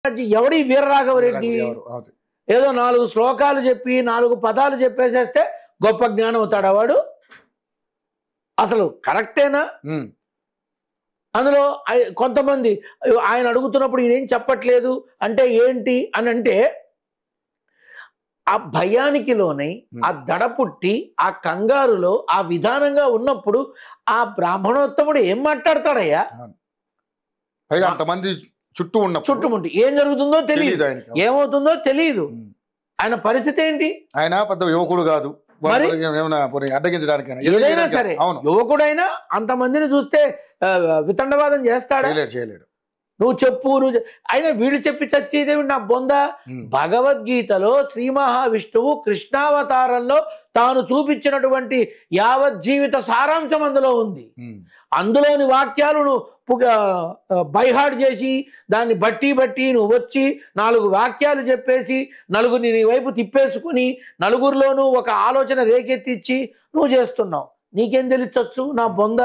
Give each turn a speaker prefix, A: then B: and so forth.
A: ఎవడి వీరరాఘవరెడ్డి ఏదో 4 శ్లోకాలు చెప్పి 4 పదాలు చెప్పేసేస్తే గొప్ప జ్ఞానం అవుతాడా వాడు? అసలు కరెక్టేనా? అందులో కొంతమంది ఆయన అడుగుతున్నప్పుడు ఈయనేం చెప్పట్లేదు అంటే ఏంటి అని అంటే, ఆ భయానికి లోనై ఆ దడ పుట్టి ఆ కంగారులో ఆ విధానంగా ఉన్నప్పుడు ఆ బ్రాహ్మణోత్తముడు ఏం మాట్లాడతాడయ్యా?
B: అంతమంది చుట్టుముండి
A: ఏం జరుగుతుందో తెలియదు, ఏమవుతుందో తెలియదు. ఆయన పరిస్థితి ఏంటి?
B: ఆయన పెద్ద యువకుడు కాదు, అడ్డగించడానికి
A: ఏదైనా సరే యువకుడైనా అంతమందిని చూస్తే వితండవాదం చేస్తాడా?
B: చేయలేడు.
A: నువ్వు చెప్పు అయినా వీళ్ళు చెప్పి చచ్చేదేమి నా బొంద. భగవద్గీతలో శ్రీ మహావిష్ణువు కృష్ణావతారంలో తాను చూపించినటువంటి యావత్ జీవిత సారాంశం అందులో ఉంది. అందులోని వాక్యాలు నువ్వు బైహార్డ్ చేసి దాన్ని బట్టి నువ్వు వచ్చి 4 వాక్యాలు చెప్పేసి నలుగురిని నీ వైపు తిప్పేసుకుని నలుగురిలోనూ ఒక ఆలోచన రేకెత్తిచ్చి నువ్వు చేస్తున్నావు. నీకేం తెలియచ్చు నా బొంద?